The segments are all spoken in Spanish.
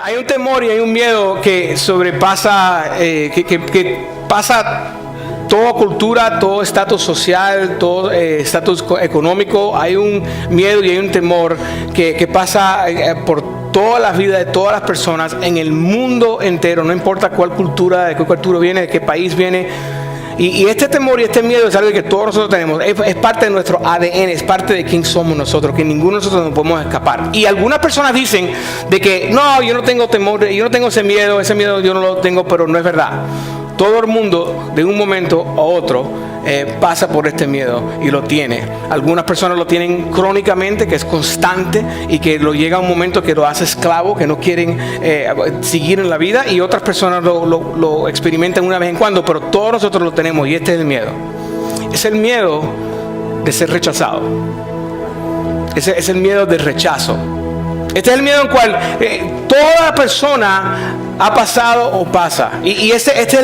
Hay un temor y hay un miedo que sobrepasa, que pasa toda cultura, todo estatus social, todo estatus económico. Hay un miedo y hay un temor que pasa por toda la vida de todas las personas en el mundo entero, no importa cuál cultura, de qué cultura viene, de qué país viene. Y este temor y este miedo es algo que todos nosotros tenemos, es parte de nuestro ADN, es parte de quién somos nosotros, que ninguno de nosotros nos podemos escapar. Y algunas personas dicen de que no, yo no tengo temor, yo no tengo ese miedo yo no lo tengo, pero no es verdad. Todo el mundo de un momento a otro pasa por este miedo y lo tiene. Algunas personas lo tienen crónicamente, que es constante y que lo llega a un momento que lo hace esclavo, que no quieren seguir en la vida, y otras personas lo experimentan una vez en cuando, pero todos nosotros lo tenemos, y este es el miedo. Es el miedo de ser rechazado. Es el miedo del rechazo. Este es el miedo en el cual toda persona ha pasado o pasa. Y este es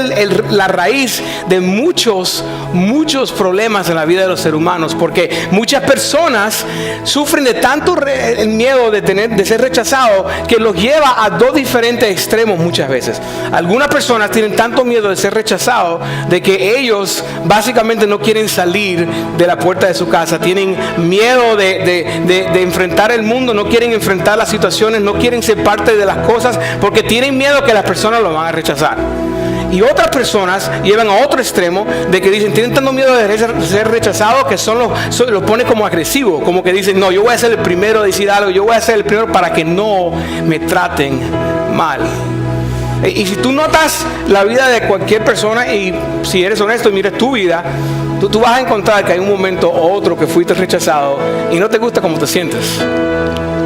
la raíz de muchos problemas en la vida de los seres humanos. Porque muchas personas sufren de tanto el miedo de ser rechazado, que los lleva a dos diferentes extremos muchas veces. Algunas personas tienen tanto miedo de ser rechazados de que ellos básicamente no quieren salir de la puerta de su casa. Tienen miedo de enfrentar el mundo, no quieren enfrentar las situaciones, no quieren ser parte de las cosas porque tienen miedo que las personas lo van a rechazar. Y otras personas llevan a otro extremo de que dicen, tienen tanto miedo de ser rechazados que los pone como agresivos, como que dicen, no, yo voy a ser el primero a decir algo, yo voy a ser el primero para que no me traten mal. Y si tú notas la vida de cualquier persona, y si eres honesto y miras tu vida, tú vas a encontrar que hay un momento u otro que fuiste rechazado y no te gusta cómo te sientes.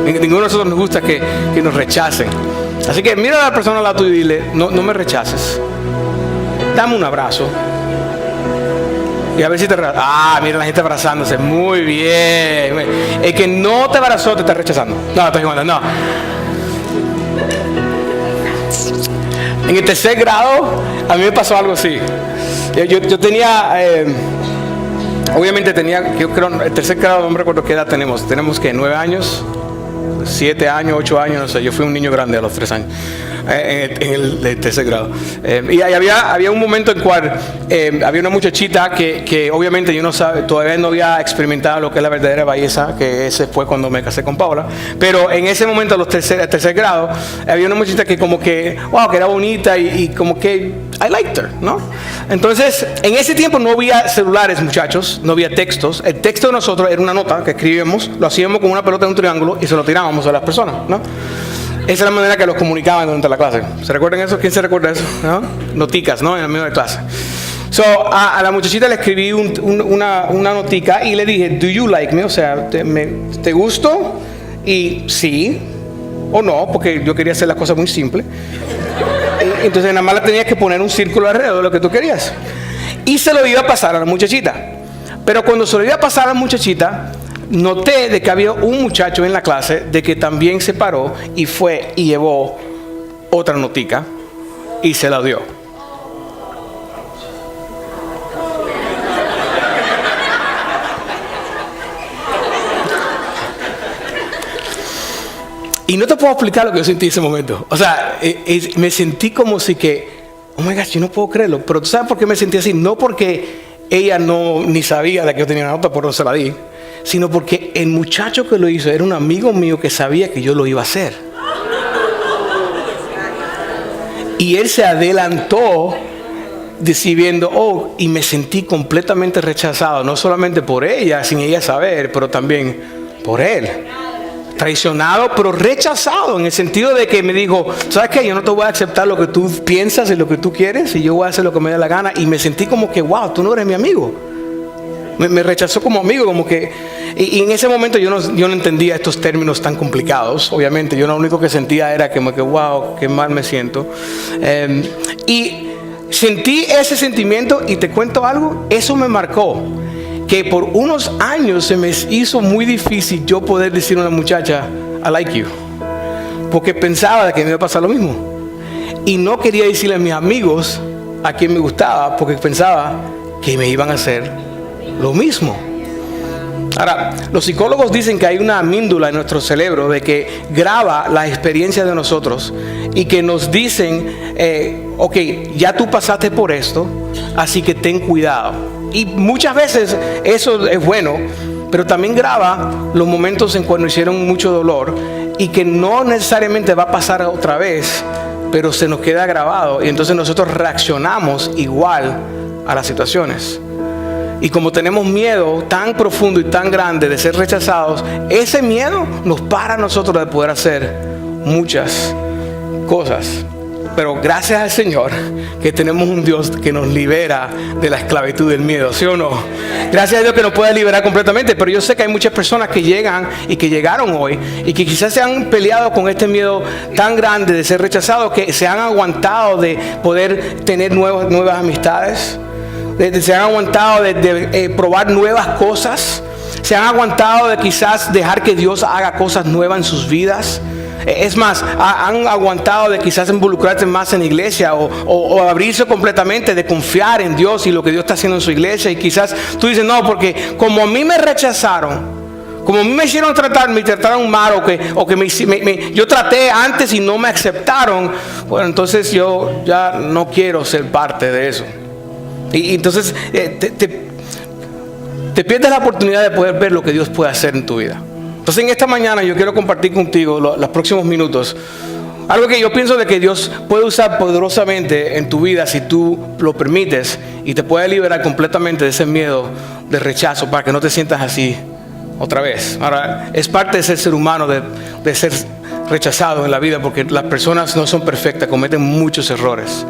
Ninguno de nosotros nos gusta que nos rechacen. Así que mira a la persona al lado tuyo y dile, no me rechaces. Dame un abrazo. Y a ver si te abrazas. Mira la gente abrazándose. Muy bien. El que no te abrazó te está rechazando. No, estoy jugando, no. En el tercer grado, a mí me pasó algo así. Yo tenía... obviamente tenía, yo creo, el tercer grado, no me recuerdo qué edad tenemos. Tenemos que 9 años, 7 años, 8 años, no sé. Yo fui un niño grande a los 3 años, en el tercer grado. Y había un momento en cual había una muchachita que obviamente yo todavía no había experimentado lo que es la verdadera belleza, que ese fue cuando me casé con Paula. Pero en ese momento, el tercer grado, había una muchachita que como que, wow, que era bonita y como que I liked her, ¿no? Entonces, en ese tiempo no había celulares, muchachos, no había textos. El texto de nosotros era una nota que escribíamos, lo hacíamos con una pelota en un triángulo y se lo tirábamos a las personas, ¿no? Esa es la manera que los comunicaban durante la clase. ¿Se recuerdan eso? ¿Quién se recuerda eso? ¿No? Noticas, ¿no? En el medio de clase. A la muchachita le escribí una notica y le dije, do you like me? O sea, ¿te gusto? Y sí o no, porque yo quería hacer las cosas muy simples. Entonces nada más le tenías que poner un círculo alrededor de lo que tú querías. Y se lo iba a pasar a la muchachita. Pero cuando se lo iba a pasar a la muchachita, noté de que había un muchacho en la clase de que también se paró y fue y llevó otra notica y se la dio. Y no te puedo explicar lo que yo sentí en ese momento. O sea, me sentí como si que, oh my gosh, yo no puedo creerlo. Pero ¿tú sabes por qué me sentí así? No porque ella ni sabía de que yo tenía una nota, por eso se la di, sino porque el muchacho que lo hizo era un amigo mío que sabía que yo lo iba a hacer. Y él se adelantó decidiendo, y me sentí completamente rechazado, no solamente por ella, sin ella saber, pero también por él. Traicionado, pero rechazado, en el sentido de que me dijo, ¿sabes qué? Yo no te voy a aceptar lo que tú piensas y lo que tú quieres, y yo voy a hacer lo que me dé la gana. Y me sentí como que, wow, tú no eres mi amigo. Me rechazó como amigo, como que... Y en ese momento yo no entendía estos términos tan complicados, obviamente. Yo lo único que sentía era como que, wow, qué mal me siento. Y sentí ese sentimiento, y te cuento algo, eso me marcó. Que por unos años se me hizo muy difícil yo poder decir a una muchacha, I like you. Porque pensaba que me iba a pasar lo mismo. Y no quería decirle a mis amigos a quien me gustaba, porque pensaba que me iban a hacer lo mismo. Ahora, los psicólogos dicen que hay una amígdala en nuestro cerebro de que graba la experiencia de nosotros y que nos dicen, ok, ya tú pasaste por esto, así que ten cuidado. Y muchas veces eso es bueno, pero también graba los momentos en cuando hicieron mucho dolor y que no necesariamente va a pasar otra vez, pero se nos queda grabado y entonces nosotros reaccionamos igual a las situaciones. Y como tenemos miedo tan profundo y tan grande de ser rechazados, ese miedo nos para a nosotros de poder hacer muchas cosas. Pero gracias al Señor que tenemos un Dios que nos libera de la esclavitud del miedo, ¿sí o no? Gracias a Dios que nos puede liberar completamente. Pero yo sé que hay muchas personas que llegan y que llegaron hoy y que quizás se han peleado con este miedo tan grande de ser rechazados, que se han aguantado de poder tener nuevas amistades, se han aguantado de probar nuevas cosas, se han aguantado de quizás dejar que Dios haga cosas nuevas en sus vidas. Es más, han aguantado de quizás involucrarse más en la iglesia o abrirse completamente, de confiar en Dios y lo que Dios está haciendo en su iglesia. Y quizás tú dices, no, porque como a mí me rechazaron, como a mí me hicieron me trataron mal, o que yo traté antes y no me aceptaron, bueno, entonces yo ya no quiero ser parte de eso. Y entonces te pierdes la oportunidad de poder ver lo que Dios puede hacer en tu vida. Entonces en esta mañana yo quiero compartir contigo los próximos minutos algo que yo pienso de que Dios puede usar poderosamente en tu vida si tú lo permites, y te puede liberar completamente de ese miedo de rechazo para que no te sientas así otra vez. Ahora, es parte de ser humano, de ser rechazado en la vida, porque las personas no son perfectas, cometen muchos errores.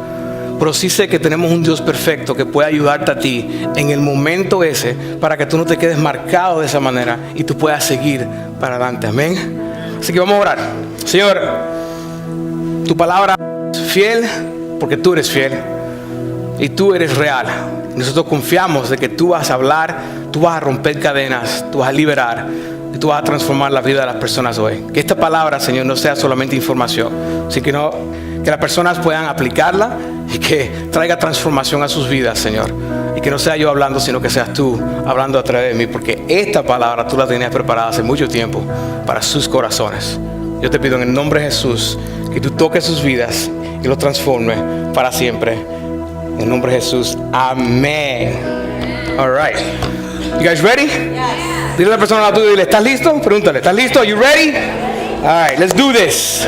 Pero sí sé que tenemos un Dios perfecto que puede ayudarte a ti en el momento ese, para que tú no te quedes marcado de esa manera y tú puedas seguir para adelante. Amén. Así que vamos a orar. Señor, tu palabra es fiel porque tú eres fiel y tú eres real. Nosotros confiamos de que tú vas a hablar, tú vas a romper cadenas, tú vas a liberar y tú vas a transformar la vida de las personas hoy. Que esta palabra, Señor, no sea solamente información, sino que las personas puedan aplicarla y que traiga transformación a sus vidas, Señor. Y que no sea yo hablando, sino que seas tú hablando a través de mí, porque esta palabra tú la tenías preparada hace mucho tiempo para sus corazones. Yo te pido en el nombre de Jesús que tú toques sus vidas y los transformes para siempre. En el nombre de Jesús, amén. All right. You guys ready? Yes. Dile a la persona a la tuya, dile, ¿estás listo? Pregúntale, ¿estás listo? Are you ready? All right, let's do this.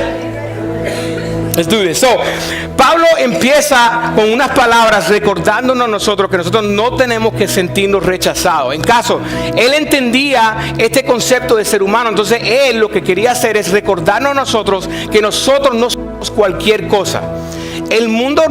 Let's do this. So, Pablo empieza con unas palabras recordándonos nosotros que nosotros no tenemos que sentirnos rechazados. En caso, él entendía este concepto de ser humano. Entonces, él lo que quería hacer es recordarnos a nosotros que nosotros no somos cualquier cosa. El mundo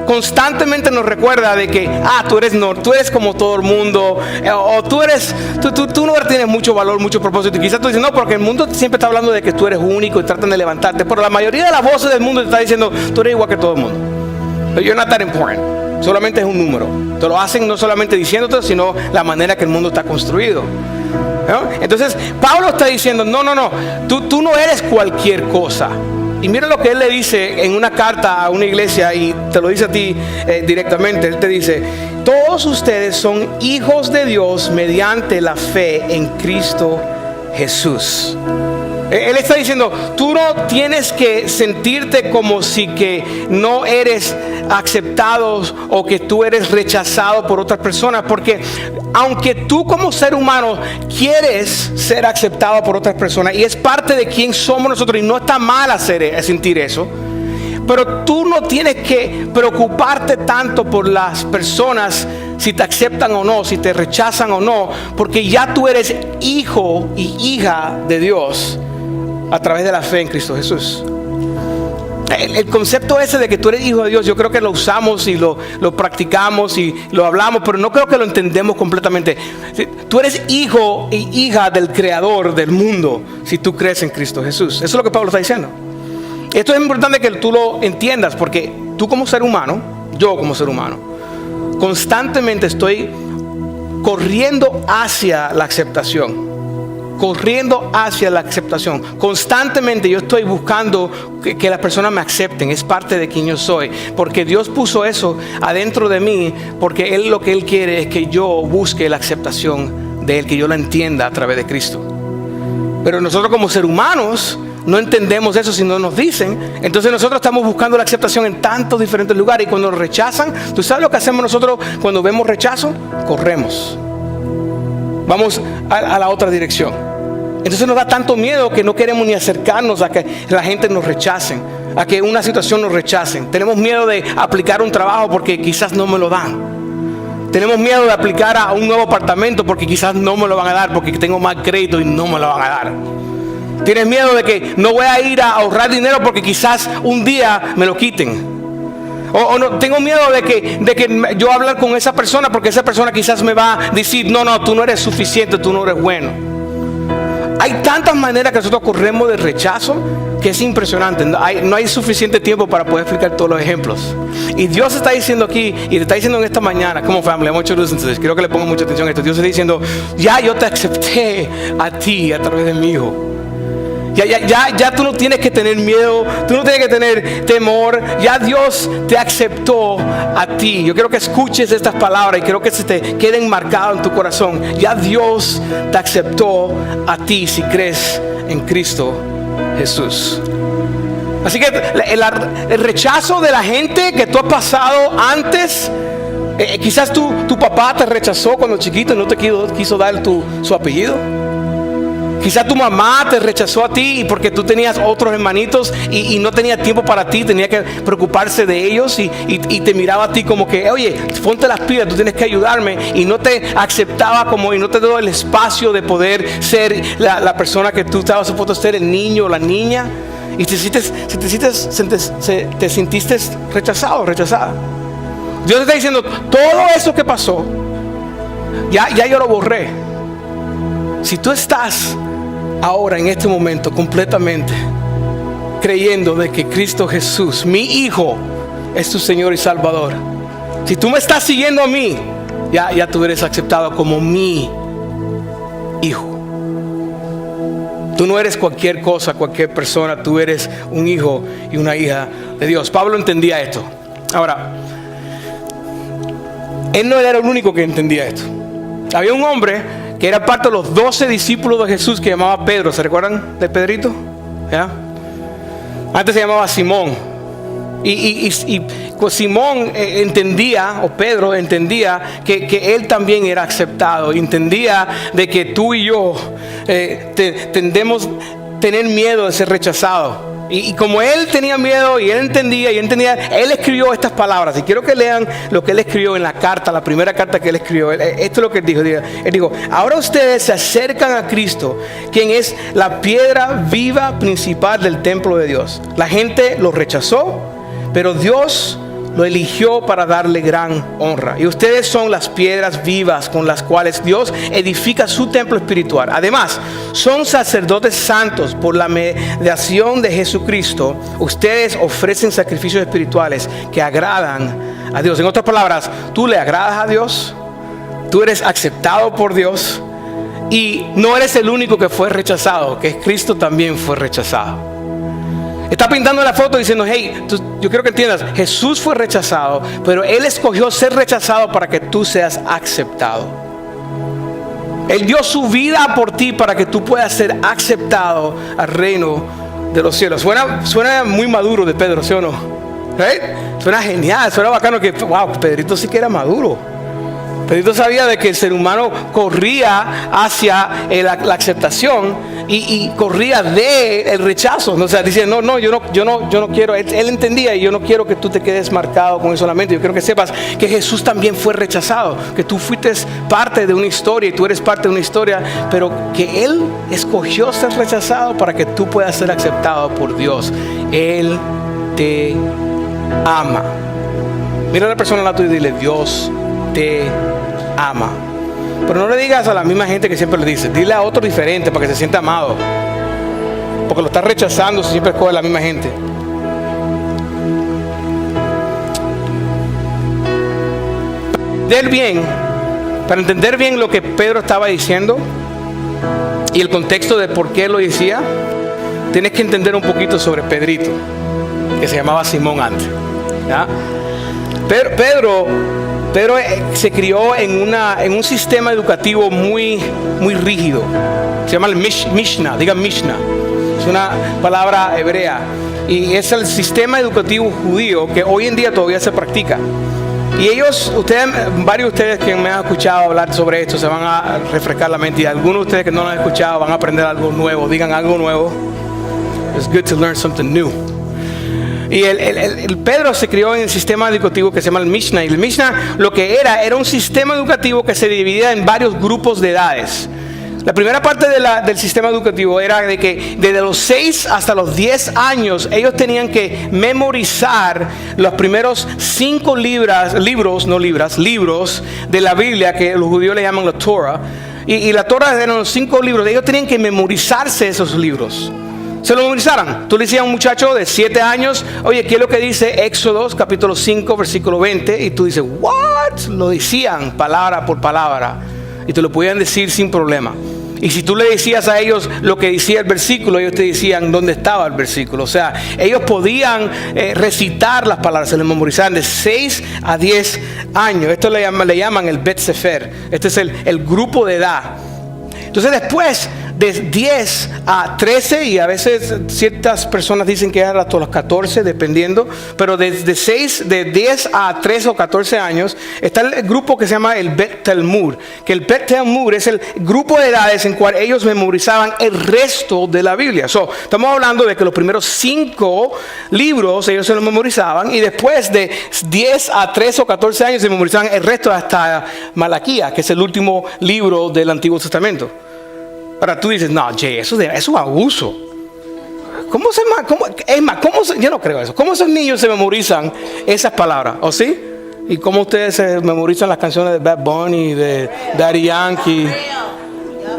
constantemente nos recuerda de que tú eres como todo el mundo, o tú no tienes mucho valor, mucho propósito. Y quizás tú dices, no, porque el mundo siempre está hablando de que tú eres único y tratan de levantarte, pero la mayoría de las voces del mundo te está diciendo, tú eres igual que todo el mundo. But you're not that important. Solamente es un número. Te lo hacen no solamente diciéndote, sino la manera que el mundo está construido, ¿no? Entonces Pablo está diciendo, no, tú no eres cualquier cosa. Y mira lo que él le dice en una carta a una iglesia, y te lo dice a ti directamente. Él te dice, todos ustedes son hijos de Dios mediante la fe en Cristo Jesús. Él está diciendo, tú no tienes que sentirte como si que no eres aceptado o que tú eres rechazado por otras personas, porque aunque tú como ser humano quieres ser aceptado por otras personas y es parte de quién somos nosotros, y no está mal sentir eso, pero tú no tienes que preocuparte tanto por las personas, si te aceptan o no, si te rechazan o no, porque ya tú eres hijo y hija de Dios a través de la fe en Cristo Jesús. El concepto ese de que tú eres hijo de Dios, yo creo que lo usamos y lo practicamos y lo hablamos, pero no creo que lo entendemos completamente. Tú eres hijo y hija del creador del mundo si tú crees en Cristo Jesús. Eso es lo que Pablo está diciendo. Esto es importante que tú lo entiendas, porque tú como ser humano, yo como ser humano, constantemente estoy corriendo hacia la aceptación. Constantemente yo estoy buscando que las personas me acepten. Es parte de quien yo soy, porque Dios puso eso adentro de mí, porque Él lo que Él quiere es que yo busque la aceptación de Él, que yo la entienda a través de Cristo. Pero nosotros como seres humanos no entendemos eso si no nos dicen. Entonces nosotros estamos buscando la aceptación en tantos diferentes lugares, y cuando nos rechazan, ¿tú sabes lo que hacemos nosotros cuando vemos rechazo? Corremos. Vamos a la otra dirección. Entonces nos da tanto miedo que no queremos ni acercarnos a que la gente nos rechacen, a que una situación nos rechacen. Tenemos miedo de aplicar un trabajo porque quizás no me lo dan. Tenemos miedo de aplicar a un nuevo apartamento porque quizás no me lo van a dar, porque tengo más crédito y no me lo van a dar. Tienes miedo de que no voy a ir a ahorrar dinero porque quizás un día me lo quiten. O no, tengo miedo de que yo hablar con esa persona porque esa persona quizás me va a decir, no, tú no eres suficiente, tú no eres bueno. Hay tantas maneras que nosotros corremos del rechazo que es impresionante. No hay suficiente tiempo para poder explicar todos los ejemplos. Y Dios está diciendo aquí, y te está diciendo en esta mañana, como family, I want you to listen to this. Quiero que le pongan mucha atención a esto. Dios está diciendo, ya yo te acepté a ti a través de mi Hijo. Ya tú no tienes que tener miedo, tú no tienes que tener temor. Ya Dios te aceptó a ti. Yo quiero que escuches estas palabras y quiero que se te queden marcadas en tu corazón. Ya Dios te aceptó a ti si crees en Cristo Jesús. Así que el rechazo de la gente que tú has pasado antes, quizás tu papá te rechazó cuando chiquito y no te quiso dar su apellido. Quizás tu mamá te rechazó a ti porque tú tenías otros hermanitos y no tenía tiempo para ti, tenía que preocuparse de ellos y te miraba a ti como que, oye, ponte las pilas, tú tienes que ayudarme, y no te aceptaba y no te dio el espacio de poder ser la persona que tú estabas supuesto a ser, el niño o la niña, y te sentiste rechazado, rechazada. Dios te está diciendo, todo eso que pasó, ya yo lo borré. Si tú estás ahora en este momento completamente creyendo de que Cristo Jesús, mi Hijo, es tu Señor y Salvador, si tú me estás siguiendo a mí, ya tú eres aceptado como mi Hijo. Tú no eres cualquier cosa, cualquier persona, tú eres un hijo y una hija de Dios. Pablo entendía esto. Ahora, él no era el único que entendía esto. Había un hombre que era parte de los 12 discípulos de Jesús que llamaba Pedro. ¿Se recuerdan de Pedrito? ¿Ya? Antes se llamaba Simón. Y Simón entendía, o Pedro entendía, que él también era aceptado. Entendía de que tú y yo tendemos a tener miedo de ser rechazados. Y como él tenía miedo y él entendía, él escribió estas palabras. Y quiero que lean lo que él escribió en la carta, la primera carta que él escribió. Esto es lo que él dijo. Él dijo, ahora ustedes se acercan a Cristo, quien es la piedra viva principal del templo de Dios. La gente lo rechazó, pero Dios lo eligió para darle gran honra. Y ustedes son las piedras vivas con las cuales Dios edifica su templo espiritual. Además, son sacerdotes santos por la mediación de Jesucristo. Ustedes ofrecen sacrificios espirituales que agradan a Dios. En otras palabras, tú le agradas a Dios, tú eres aceptado por Dios, y no eres el único que fue rechazado, que Cristo también fue rechazado. Está pintando la foto diciendo, hey, yo quiero que entiendas, Jesús fue rechazado, pero Él escogió ser rechazado para que tú seas aceptado. Él dio su vida por ti para que tú puedas ser aceptado al reino de los cielos. Suena muy maduro de Pedro, ¿sí o no? ¿Right? Suena genial, suena bacano que, wow, Pedrito sí que era maduro. Pedrito sabía de que el ser humano corría hacia la aceptación y corría del rechazo. O sea, dice, no, yo no quiero. Él entendía, y yo no quiero que tú te quedes marcado con eso solamente. Yo quiero que sepas que Jesús también fue rechazado, que tú fuiste parte de una historia y tú eres parte de una historia, pero que Él escogió ser rechazado para que tú puedas ser aceptado por Dios. Él te ama. Mira a la persona al lado y dile, Dios te ama. Pero no le digas a la misma gente que siempre le dice, dile a otro diferente para que se sienta amado, porque lo está rechazando si siempre escoge a la misma gente. Para entender bien lo que Pedro estaba diciendo y el contexto de por qué lo decía, tienes que entender un poquito sobre Pedrito, que se llamaba Simón antes, ¿ya? Pedro Pedro se crió en un sistema educativo muy rígido. Se llama el Mishnah, digan Mishnah. Es una palabra hebrea. Y es el sistema educativo judío que hoy en día todavía se practica. Y varios de ustedes que me han escuchado hablar sobre esto se van a refrescar la mente. Y algunos de ustedes que no lo han escuchado van a aprender algo nuevo. Digan algo nuevo. It's good to learn something new. Y el Pedro se crió en el sistema educativo que se llama el Mishnah. Y el Mishnah lo que era un sistema educativo que se dividía en varios grupos de edades. La primera parte del sistema educativo era de que desde los 6 hasta los 10 años ellos tenían que memorizar los primeros 5 libros de la Biblia, que los judíos le llaman la Torah. Y la Torah eran los 5 libros. Ellos tenían que memorizarse esos libros. Se lo memorizaran. Tú le decías a un muchacho de 7 años, oye, ¿qué es lo que dice Éxodo capítulo 5 versículo 20? Y tú dices, ¿what? Lo decían palabra por palabra. Y te lo podían decir sin problema. Y si tú le decías a ellos lo que decía el versículo, ellos te decían dónde estaba el versículo. O sea, ellos podían recitar las palabras, se les memorizaban de 6 a 10 años. Esto le llaman el Bet Sefer. Este es el grupo de edad. Entonces después de 10 a 13, y a veces ciertas personas dicen que era hasta los 14, dependiendo, pero de 10 a 13 o 14 años, está el grupo que se llama el Bet Talmud, que el Bet Talmud es el grupo de edades en cual ellos memorizaban el resto de la Biblia. Estamos hablando de que los primeros 5 libros ellos se los memorizaban, y después de 10 a 13 o 14 años se memorizaban el resto hasta Malaquías, que es el último libro del Antiguo Testamento. Ahora tú dices, no, Jay, eso es abuso. Yo no creo eso. ¿Cómo esos niños se memorizan esas palabras? ¿O sí? ¿Y cómo ustedes se memorizan las canciones de Bad Bunny, de Daddy Yankee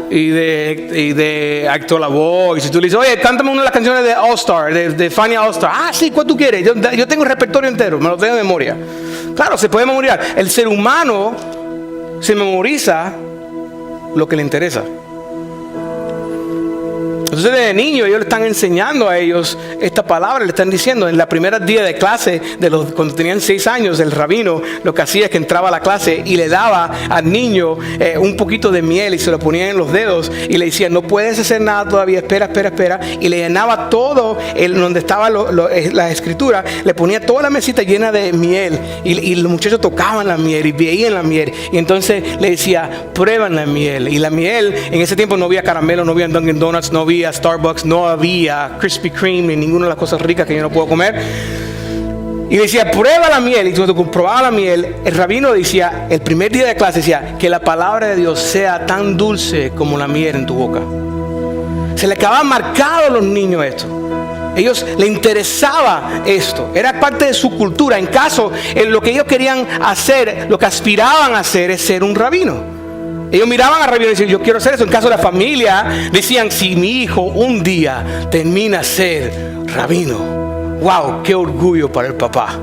y de Héctor Lavoe? Y si tú le dices, oye, cántame una de las canciones de All Star, de Fania All Star. Ah, sí, ¿cuál tú quieres? Yo tengo un repertorio entero, me lo tengo de memoria. Claro, se puede memorizar. El ser humano se memoriza lo que le interesa. Entonces desde niño ellos le están enseñando a ellos esta palabra, le están diciendo en la primera día de clase, cuando tenían 6 años, el rabino lo que hacía es que entraba a la clase y le daba al niño un poquito de miel y se lo ponía en los dedos y le decía, no puedes hacer nada todavía, espera, y le llenaba todo donde estaba la escritura, le ponía toda la mesita llena de miel y los muchachos tocaban la miel y veían la miel, y entonces le decía, prueban la miel. Y la miel, en ese tiempo no había caramelo, no había Dunkin' Donuts, no había Starbucks, no había Krispy Kreme ni ninguna de las cosas ricas que yo no puedo comer. Y decía, prueba la miel. Y cuando comprobaba la miel, el rabino decía, el primer día de clase decía, que la palabra de Dios sea tan dulce como la miel en tu boca. Se le quedaba marcado a los niños esto. Ellos les interesaba esto, era parte de su cultura. En caso, lo que ellos querían hacer, lo que aspiraban a hacer es ser un rabino. Ellos miraban al rabino y decían, yo quiero hacer eso. En caso de la familia, decían, si mi hijo un día termina a ser rabino, wow, qué orgullo para el papá.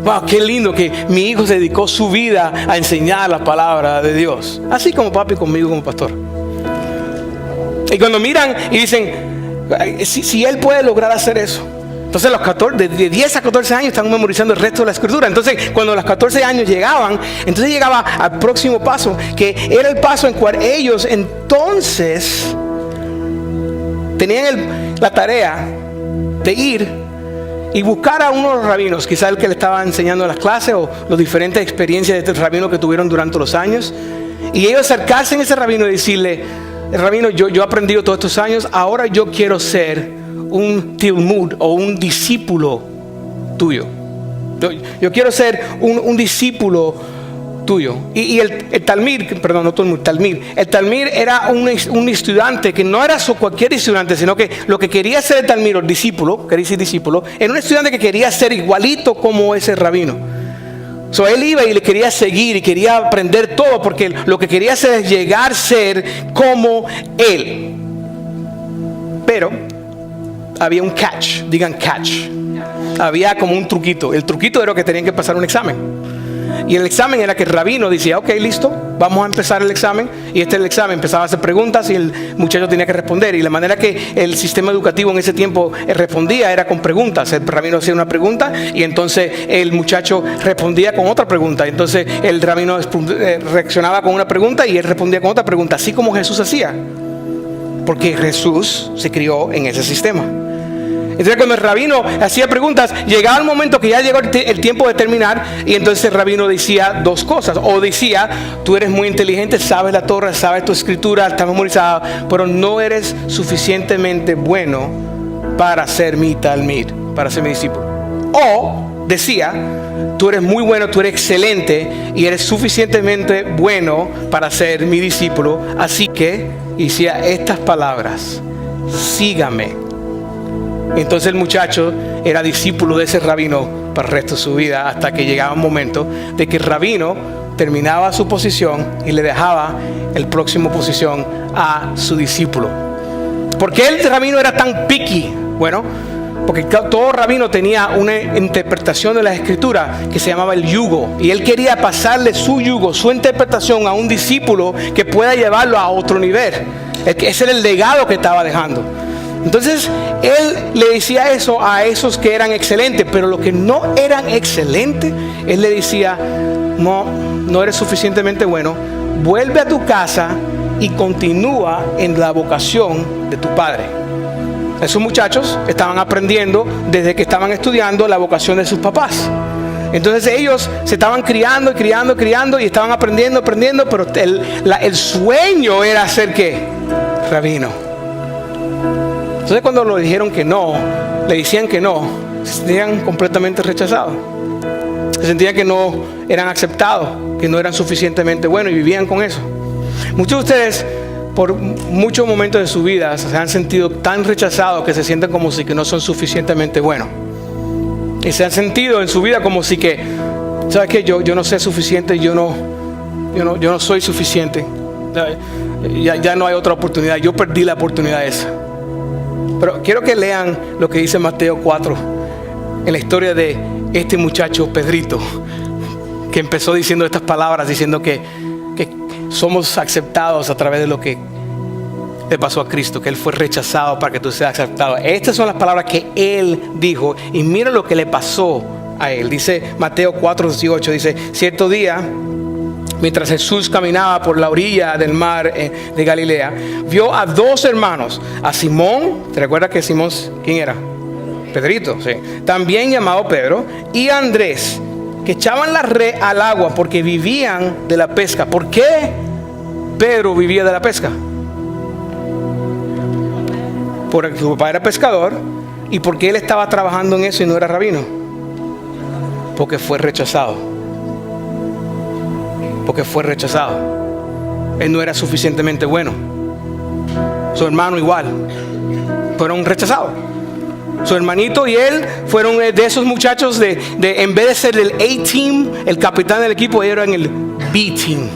Wow, qué lindo que mi hijo se dedicó su vida a enseñar la palabra de Dios. Así como papi conmigo como pastor. Y cuando miran y dicen, si él puede lograr hacer eso. Entonces de 10 a 14 años están memorizando el resto de la escritura. Entonces cuando los 14 años llegaban, entonces llegaba al próximo paso, que era el paso en cual ellos entonces tenían la tarea de ir y buscar a uno de los rabinos, quizá el que le estaba enseñando las clases o las diferentes experiencias de este rabino que tuvieron durante los años, y ellos acercarse a ese rabino y decirle, rabino, yo he aprendido todos estos años, ahora yo quiero ser un Talmud o un discípulo tuyo. Yo quiero ser un discípulo tuyo. Y el Talmud, perdón, no Talmud, Talmud. El Talmud era un estudiante que no era cualquier estudiante, sino que lo que quería ser el Talmud, el discípulo, quería decir discípulo, era un estudiante que quería ser igualito como ese rabino. Él iba y le quería seguir y quería aprender todo, porque lo que quería hacer es llegar a ser como él. Pero había un catch, digan catch. Había como un truquito. El truquito era que tenían que pasar un examen. Y el examen era que el rabino decía, ok, listo, vamos a empezar el examen. Y el examen empezaba a hacer preguntas y el muchacho tenía que responder. Y la manera que el sistema educativo en ese tiempo respondía era con preguntas. El rabino hacía una pregunta y entonces el muchacho respondía con otra pregunta. Entonces el rabino reaccionaba con una pregunta y él respondía con otra pregunta, así como Jesús hacía. Porque Jesús se crió en ese sistema. Entonces cuando el rabino hacía preguntas, llegaba el momento que ya llegó el tiempo de terminar, y entonces el rabino decía dos cosas. O decía, tú eres muy inteligente, sabes la Torah, sabes tu escritura, está memorizada, pero no eres suficientemente bueno para ser mi talmid, para ser mi discípulo. O decía, tú eres muy bueno, tú eres excelente y eres suficientemente bueno para ser mi discípulo, así que decía estas palabras: sígame. Entonces el muchacho era discípulo de ese rabino para el resto de su vida, hasta que llegaba un momento de que el rabino terminaba su posición y le dejaba el próximo posición a su discípulo. ¿Por qué el rabino era tan picky? Bueno, porque todo rabino tenía una interpretación de la escritura que se llamaba el yugo, y él quería pasarle su yugo, su interpretación a un discípulo que pueda llevarlo a otro nivel. Ese era el legado que estaba dejando. Entonces él le decía eso a esos que eran excelentes, pero los que no eran excelentes, él le decía, no eres suficientemente bueno, vuelve a tu casa y continúa en la vocación de tu padre. Esos muchachos estaban aprendiendo desde que estaban estudiando la vocación de sus papás. Entonces ellos se estaban criando y estaban aprendiendo, pero el sueño era ser ¿qué? Rabino. Entonces cuando le dijeron que no, le decían que no, se sentían completamente rechazados. Se sentían que no eran aceptados, que no eran suficientemente buenos, y vivían con eso. Muchos de ustedes, por muchos momentos de su vida, se han sentido tan rechazados que se sienten como si que no son suficientemente buenos. Y se han sentido en su vida como si que, ¿sabes qué? Yo no sé suficiente, yo no soy suficiente. Ya no hay otra oportunidad, yo perdí la oportunidad esa. Pero quiero que lean lo que dice Mateo 4, en la historia de este muchacho Pedrito, que empezó diciendo estas palabras, diciendo que somos aceptados a través de lo que le pasó a Cristo, que Él fue rechazado para que tú seas aceptado. Estas son las palabras que Él dijo, y mira lo que le pasó a Él. Dice Mateo 4:18, dice, cierto día, mientras Jesús caminaba por la orilla del mar de Galilea, vio a dos hermanos, a Simón, ¿te recuerdas que Simón, quién era? Pedrito, sí. También llamado Pedro, y a Andrés, que echaban la red al agua porque vivían de la pesca. ¿Por qué Pedro vivía de la pesca? Porque su papá era pescador, y porque él estaba trabajando en eso y no era rabino. Porque fue rechazado. Porque fue rechazado. Él no era suficientemente bueno. Su hermano igual. Fueron rechazados. Su hermanito y él fueron de esos muchachos de en vez de ser el A-team, el capitán del equipo, ellos eran el B-team.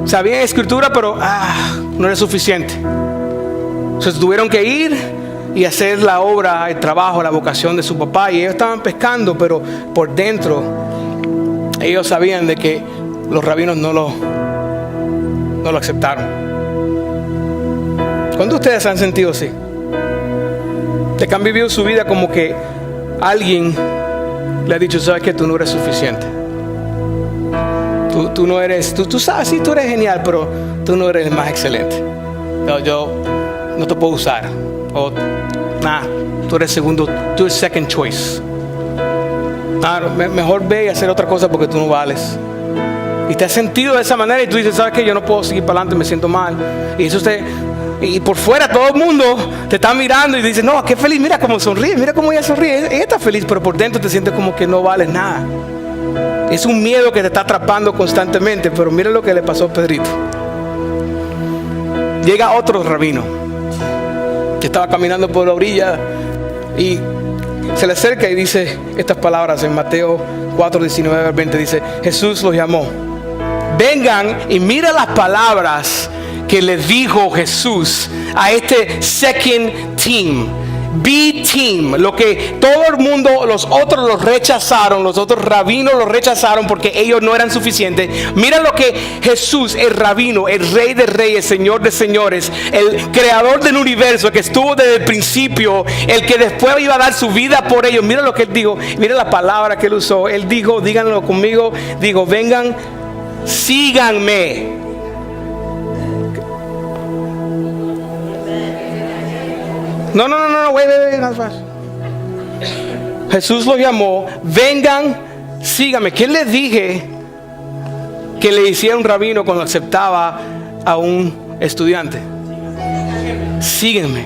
Sabían escritura, pero no era suficiente. Entonces tuvieron que ir y hacer la obra, el trabajo, la vocación de su papá. Y ellos estaban pescando, pero por dentro ellos sabían de que los rabinos no lo aceptaron. ¿Cuántos de ustedes han sentido así? De que han vivido su vida como que alguien le ha dicho, sabes que tú no eres suficiente. Tú no eres, tú sabes, sí, tú eres genial, pero tú no eres el más excelente. Yo no te puedo usar. O tú eres segundo, tú eres second choice. Mejor ve y hacer otra cosa porque tú no vales. Y te has sentido de esa manera y tú dices, sabes que yo no puedo seguir para adelante, me siento mal. Y eso y por fuera todo el mundo te está mirando y dice, no, qué feliz, mira cómo sonríe, mira cómo ella sonríe, ella está feliz, pero por dentro te sientes como que no vales nada. Es un miedo que te está atrapando constantemente. Pero mira lo que le pasó a Pedrito. Llega otro rabino que estaba caminando por la orilla y se le acerca y dice estas palabras en Mateo 4:19-20. Dice, Jesús los llamó, vengan y mira las palabras que le dijo Jesús a este second team. B-Team, lo que todo el mundo, los otros los rechazaron, los otros rabinos los rechazaron porque ellos no eran suficientes. Mira lo que Jesús, el rabino, el rey de reyes, señor de señores, el creador del universo, que estuvo desde el principio, el que después iba a dar su vida por ellos. Mira lo que él dijo, mira la palabra que él usó. Él dijo, díganlo conmigo, dijo, vengan, síganme. No, wait, más fácil. Jesús los llamó, vengan, síganme. ¿Qué les dije que le hiciera un rabino cuando aceptaba a un estudiante? Síguenme.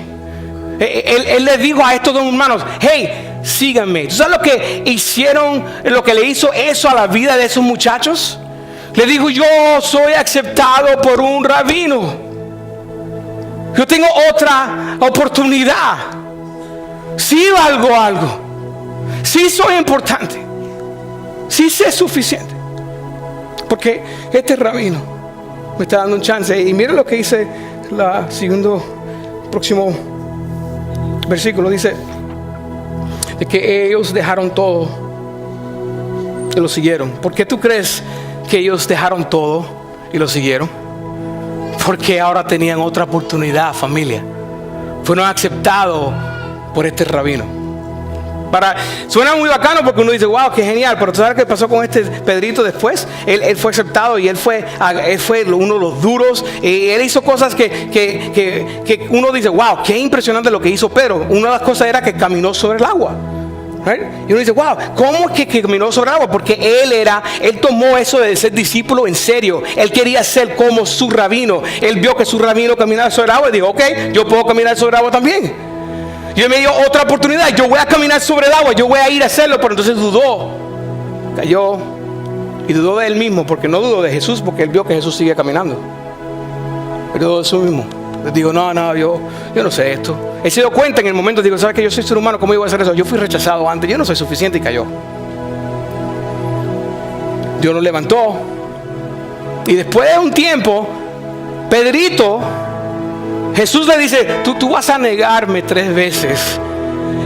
Él les dijo a estos dos hermanos, hey, síganme. ¿Tú sabes lo que hicieron, lo que le hizo eso a la vida de esos muchachos? Le dijo, yo soy aceptado por un rabino. Yo tengo otra oportunidad. Sí valgo algo. Sí soy importante. Sí sé suficiente. Porque este rabino me está dando un chance. Y mira lo que dice próximo versículo. Dice de que ellos dejaron todo y lo siguieron. ¿Por qué tú crees que ellos dejaron todo y lo siguieron? Porque ahora tenían otra oportunidad, familia. Fueron aceptados por este rabino. Suena muy bacano porque uno dice, wow, qué genial. Pero ¿tú sabes qué pasó con este Pedrito después? Él fue aceptado y él fue uno de los duros. Él hizo cosas que uno dice, wow, qué impresionante lo que hizo Pedro. Una de las cosas era que caminó sobre el agua. Right? Y uno dice, wow, ¿cómo es que caminó sobre el agua? Porque él tomó eso de ser discípulo en serio. Él quería ser como su rabino. Él vio que su rabino caminaba sobre el agua y dijo, ok, yo puedo caminar sobre el agua también. Y él me dio otra oportunidad, yo voy a caminar sobre el agua, yo voy a ir a hacerlo. Pero entonces dudó, cayó y dudó de él mismo, porque no dudó de Jesús, porque él vio que Jesús sigue caminando. Él dudó de sí mismo. Les digo, no, yo no sé esto. Él se dio cuenta en el momento, digo, ¿sabes que yo soy ser humano? ¿Cómo iba a hacer eso? Yo fui rechazado antes, yo no soy suficiente, y cayó. Dios lo levantó. Y después de un tiempo, Pedrito, Jesús le dice, tú vas a negarme 3 veces.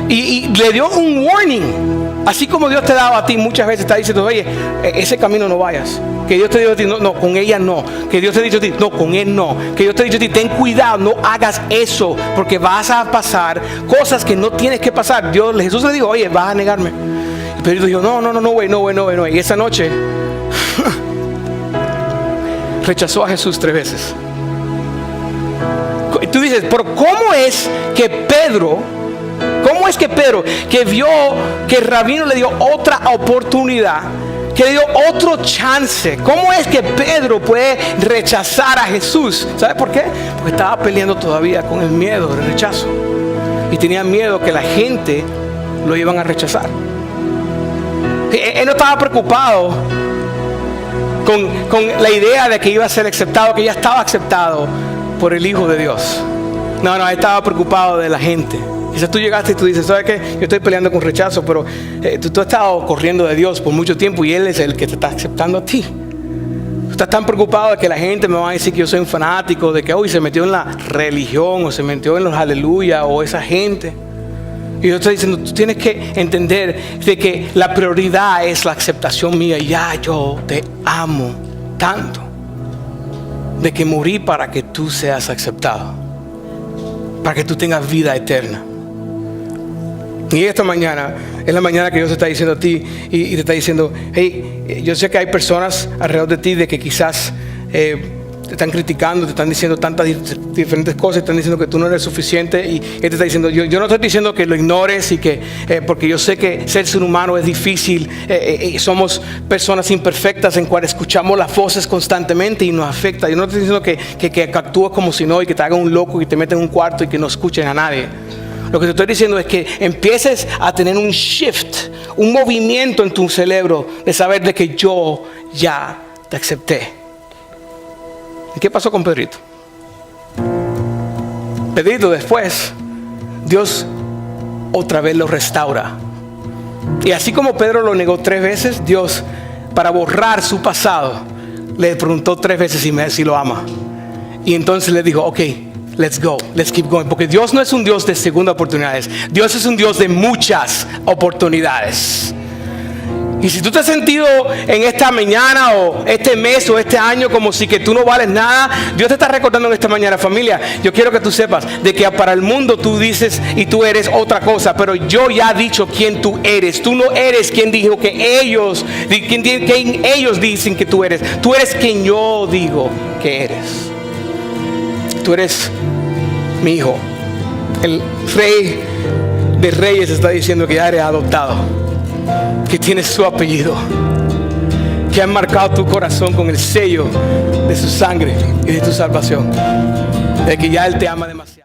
Y le dio un warning. Así como Dios te daba a ti muchas veces, está diciendo, oye, ese camino no vayas. Que Dios te dijo a ti, no, con ella no. Que Dios te ha dicho a ti, no, con él no. Que Dios te ha dicho a ti, ten cuidado, no hagas eso, porque vas a pasar cosas que no tienes que pasar. Jesús le dijo, oye, vas a negarme. Y Pedro dijo, no, güey. Y esa noche rechazó a Jesús 3 veces. Y tú dices, pero ¿cómo es que Pedro, que vio que el rabino le dio otra oportunidad, que le dio otro chance, cómo es que Pedro puede rechazar a Jesús? ¿Sabe por qué? Porque estaba peleando todavía con el miedo del rechazo. Y tenía miedo que la gente lo iban a rechazar. Él no estaba preocupado con la idea de que iba a ser aceptado, que ya estaba aceptado por el Hijo de Dios. No, él estaba preocupado de la gente. Quizás tú llegaste y tú dices, ¿sabes qué? Yo estoy peleando con rechazo, pero tú has estado corriendo de Dios por mucho tiempo y Él es el que te está aceptando a ti. Tú estás tan preocupado de que la gente me va a decir que yo soy un fanático, de que hoy se metió en la religión o se metió en los aleluya o esa gente. Y yo estoy diciendo, tú tienes que entender de que la prioridad es la aceptación mía. Y ya yo te amo tanto de que morí para que tú seas aceptado, para que tú tengas vida eterna. Y esta mañana es la mañana que Dios te está diciendo a ti y te está diciendo, hey, yo sé que hay personas alrededor de ti de que quizás te están criticando, te están diciendo tantas diferentes cosas, están diciendo que tú no eres suficiente. Y Él te está diciendo, yo no estoy diciendo que lo ignores y que porque yo sé que ser humano es difícil, somos personas imperfectas en cual escuchamos las voces constantemente y nos afecta. Yo no estoy diciendo que actúes como si no, y que te hagas un loco y te metas en un cuarto y que no escuchen a nadie. Lo que te estoy diciendo es que empieces a tener un shift, un movimiento en tu cerebro de saber de que yo ya te acepté. ¿Y qué pasó con Pedrito? Pedrito después, Dios otra vez lo restaura. Y así como Pedro lo negó 3 veces, Dios, para borrar su pasado, le preguntó 3 veces si lo ama. Y entonces le dijo, ok, Let's go, let's keep going. Porque Dios no es un Dios de segunda oportunidades. Dios es un Dios de muchas oportunidades. Y si tú te has sentido en esta mañana o este mes o este año como si que tú no vales nada, Dios te está recordando en esta mañana, familia, yo quiero que tú sepas de que para el mundo tú dices y tú eres otra cosa, pero yo ya he dicho quién tú eres. Tú no eres quien dijo que ellos, quien ellos dicen que tú eres. Tú eres quien yo digo que eres. Tú eres mi hijo. El Rey de Reyes está diciendo que ya eres adoptado, que tienes su apellido, que han marcado tu corazón con el sello de su sangre y de tu salvación, de que ya Él te ama demasiado.